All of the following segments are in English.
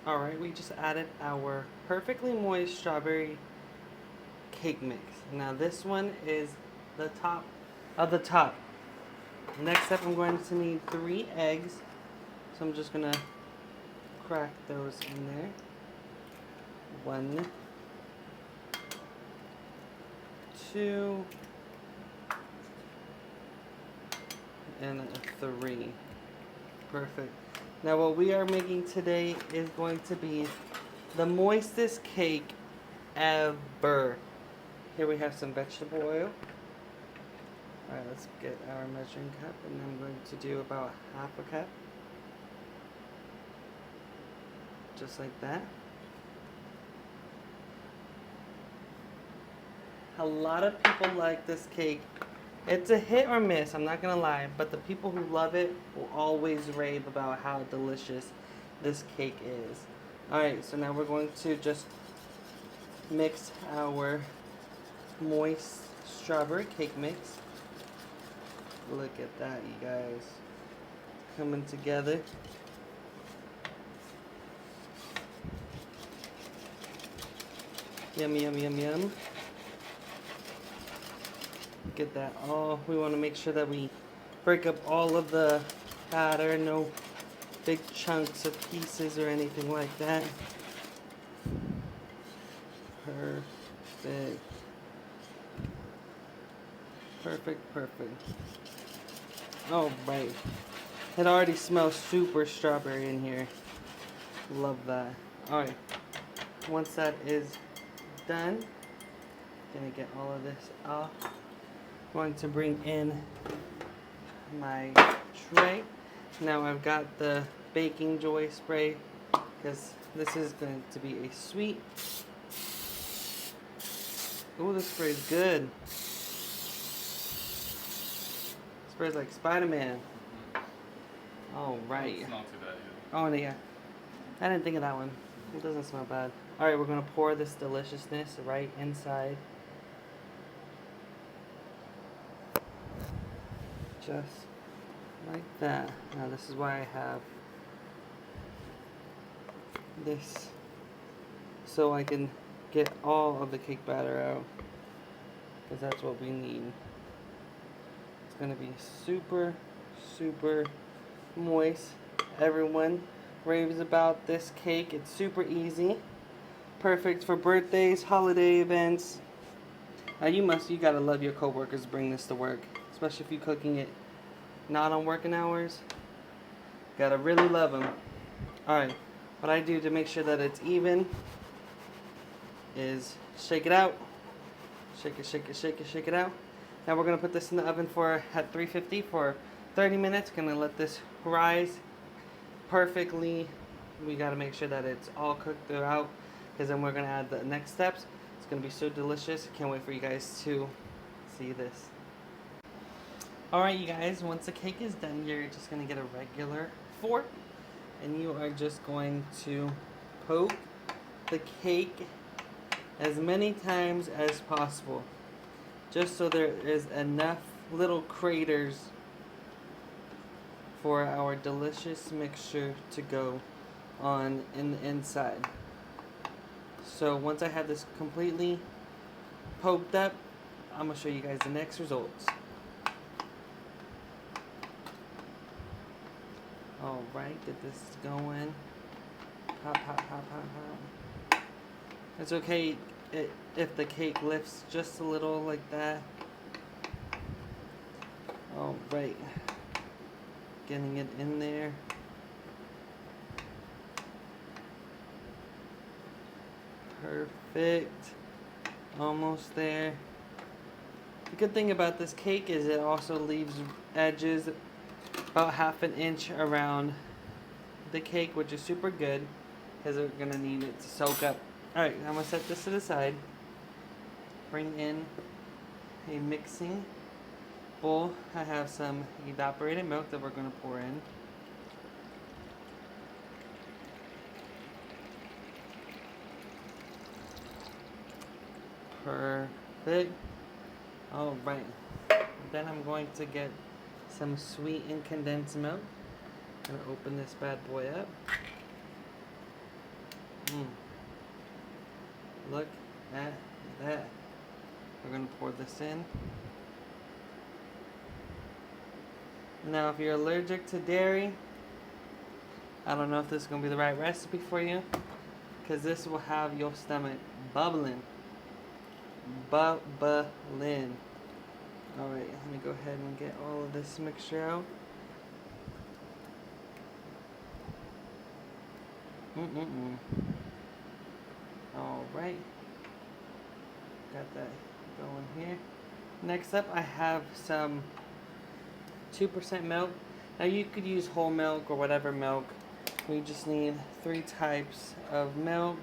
Alright, we just added our perfectly moist strawberry cake mix. Now this one is the top of the top. Next up, I'm going to need 3 eggs. So I'm just gonna crack those in there. 1, 2, and a 3. Perfect. Now what we are making today is going to be the moistest cake ever. Here we have some vegetable oil. Alright, let's get our measuring cup, and I'm going to do about half a cup. Just like that. A lot of people like this cake. It's a hit or miss, I'm not gonna lie, but the people who love it will always rave about how delicious this cake is. Alright, so now we're going to just mix our moist strawberry cake mix. Look at that, you guys. Coming together. Yum, yum, yum, yum. Get that all. We want to make sure that we break up all of the batter, no big chunks of pieces or anything like that. Perfect. Perfect, perfect. Oh, right. It already smells super strawberry in here. Love that. Alright. Once that is done, gonna get all of this off. Going to bring in my tray. Now I've got the baking joy spray because this is going to be a sweet. Oh, this spray is good. Sprays like Spider-Man. All right. It's not too bad Oh either. yeah. I didn't think of that one. It doesn't smell bad. All right, we're gonna pour this deliciousness right inside. Just like that. Now this is why I have this, so I can get all of the cake batter out, because that's what we need. It's gonna be super, super moist. Everyone raves about this cake. It's super easy. Perfect for birthdays, holiday events. Now you gotta love your coworkers bring this to work, especially if you're cooking it not on working hours. Gotta really love them. Alright, what I do to make sure that it's even is shake it out. Shake it, shake it, shake it, shake it out. Now we're gonna put this in the oven at 350 for 30 minutes. Gonna let this rise perfectly. We gotta make sure that it's all cooked throughout, because then we're gonna add the next steps. It's gonna be so delicious. Can't wait for you guys to see this. Alright, you guys, once the cake is done, you're just gonna get a regular fork, and you are just going to poke the cake as many times as possible, just so there is enough little craters for our delicious mixture to go on in the inside. So once I have this completely poked up, I'm gonna show you guys the next results. Alright, get this going. Pop, pop, pop, pop, pop. It's okay if the cake lifts just a little like that. Alright. Getting it in there. Perfect. Almost there. The good thing about this cake is it also leaves edges about ½ an inch around the cake, which is super good because we're gonna need it to soak up. Alright, I'm gonna set this to the side. Bring in a mixing bowl. I have some evaporated milk that we're gonna pour in. Perfect. Alright. Then I'm going to get some sweetened condensed milk. I'm gonna open this bad boy up. Mm. Look at that. We're gonna pour this in. Now, if you're allergic to dairy, I don't know if this is gonna be the right recipe for you, because this will have your stomach bubbling. Bubbling. Alright, let me go ahead and get all of this mixture out. Alright. Got that going here. Next up, I have some 2% milk. Now, you could use whole milk or whatever milk. We just need 3 types of milk.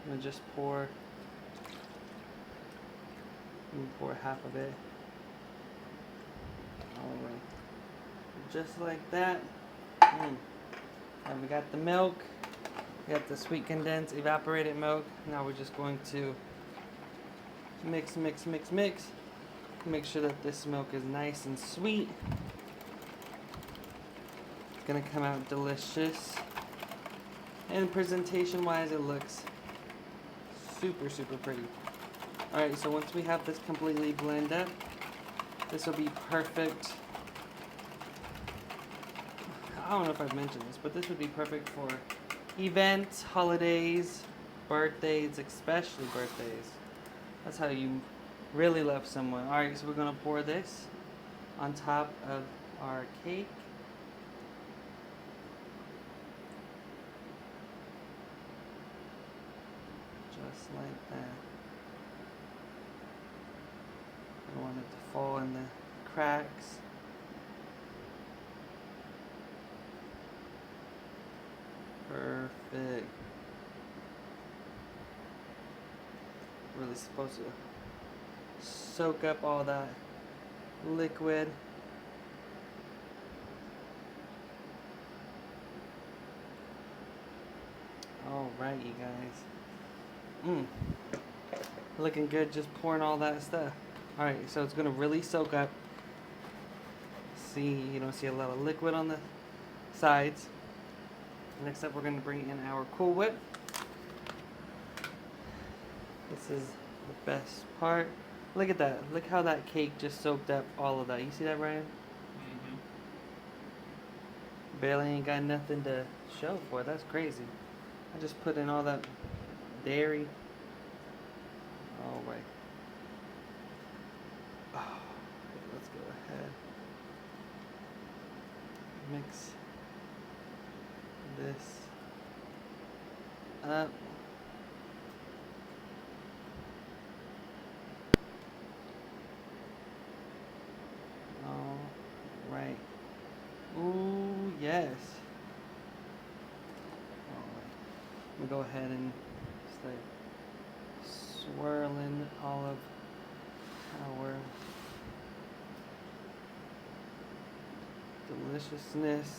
I'm going to just pour half of it. Alright. Just like that. And we got the milk. We got the sweet condensed evaporated milk. Now we're just going to mix. Make sure that this milk is nice and sweet. It's gonna come out delicious. And presentation wise, it looks super pretty. Alright, so once we have this completely blended up, this will be perfect. I don't know if I've mentioned this, but this would be perfect for events, holidays, birthdays, especially birthdays. That's how you really love someone. Alright, so we're going to pour this on top of our cake. Just like that. I don't want it to fall in the cracks. Perfect. Really supposed to soak up all that liquid. Alright, you guys. Looking good, just pouring all that stuff. Alright, so it's gonna really soak up. See, you don't see a lot of liquid on the sides. Next up, we're gonna bring in our Cool Whip. This is the best part. Look at that. Look how that cake just soaked up all of that. You see that, Ryan? Mm-hmm. Barely ain't got nothing to show for it. That's crazy. I just put in all that dairy. Alright. Oh, let's go ahead. Mix this up. Alright. Ooh, yes. Alright. I'm gonna go ahead and start swirling all of our deliciousness.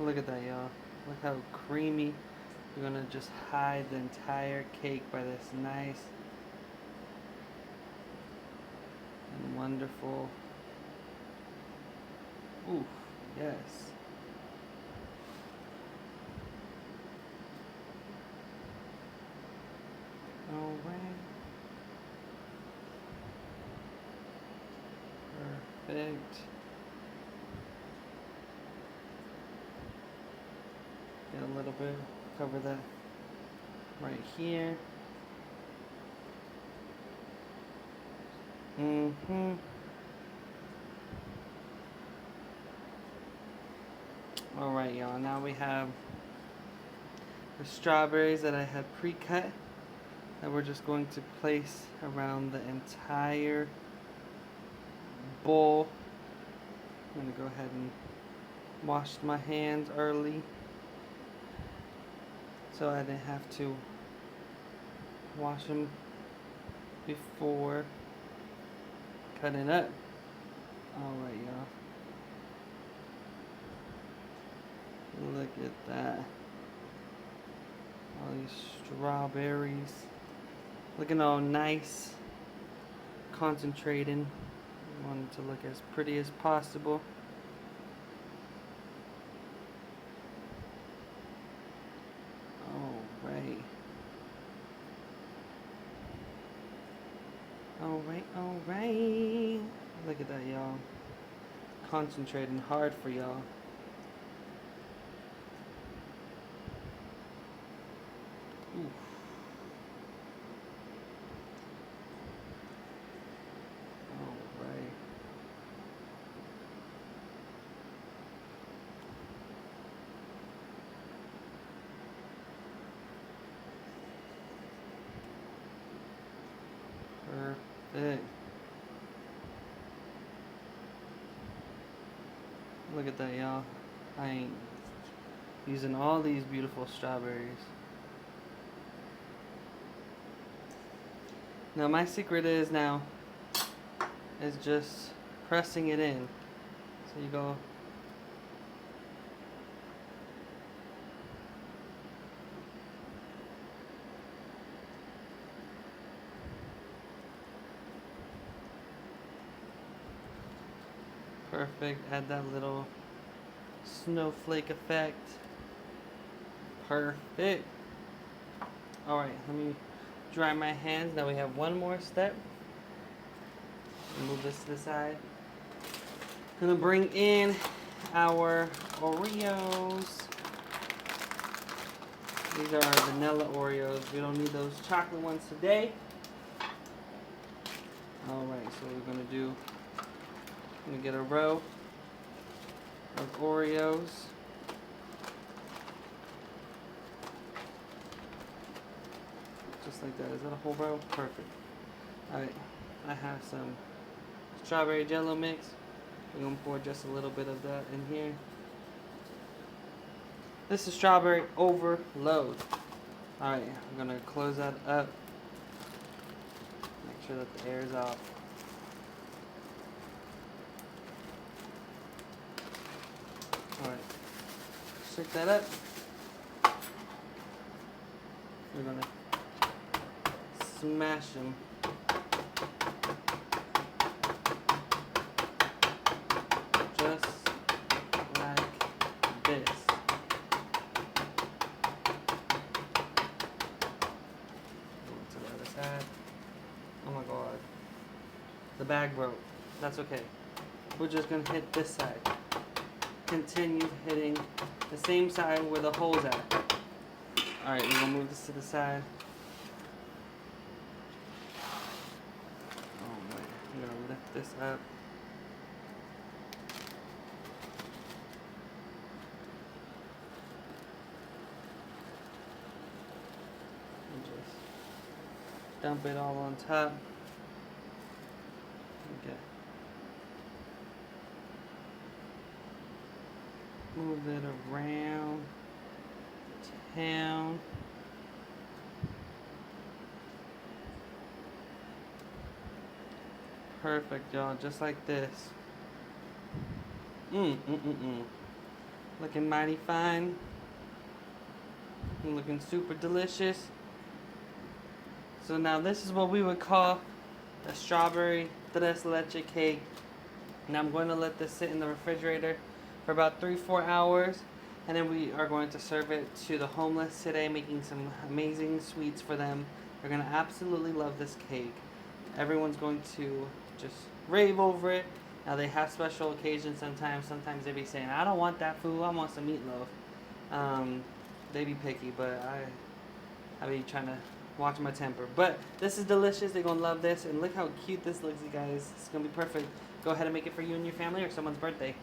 Look at that, y'all. Look how creamy. We're gonna just hide the entire cake by this nice and wonderful. Ooh, yes. Alright. Perfect. Get a little bit, cover that right here. Alright, y'all, now we have the strawberries that I had pre-cut that we're just going to place around the entire bowl. I'm going to go ahead and wash my hands early so I didn't have to wash them before cutting up. Alright, y'all. Look at that. All these strawberries. Looking all nice. Concentrating. I want it to look as pretty as possible. Alright, alright. Look at that, y'all. Concentrating hard for y'all. Oof. Alright. Perfect. Look at that, y'all. I ain't using all these beautiful strawberries. Now my secret is just pressing it in. So you go perfect. Add that little snowflake effect. Perfect. Alright, let me dry my hands. Now we have one more step. Move this to the side. Gonna bring in our Oreos. These are our vanilla Oreos. We don't need those chocolate ones today. Alright, so we're gonna do, I'm gonna get a row of Oreos. Just like that. Is that a whole row? Perfect. Alright, I have some strawberry jello mix. We're gonna pour just a little bit of that in here. This is strawberry overload. Alright, I'm gonna close that up. Make sure that the air is out. Alright, shake that up. We're gonna smash them. Just like this. To the other side. Oh my god. The bag broke. That's okay. We're just gonna hit this side. Continue hitting the same side where the hole's at. Alright, we're gonna move this to the side. Oh man, I'm gonna lift this up. And just dump it all on top. Okay. Move it around town. Perfect, y'all. Just like this. Looking mighty fine. Looking super delicious. So now this is what we would call a strawberry tres leche cake. Now I'm going to let this sit in the refrigerator for about 3-4 hours, and then we are going to serve it to the homeless today, making some amazing sweets for them. They're going to absolutely love this cake. Everyone's going to just rave over it. Now they have special occasions sometimes. Sometimes they be saying, I don't want that food, I want some meatloaf. They be picky, but I be trying to watch my temper. But this is delicious. They're going to love this. And look how cute this looks, you guys. It's going to be perfect. Go ahead and make it for you and your family or someone's birthday.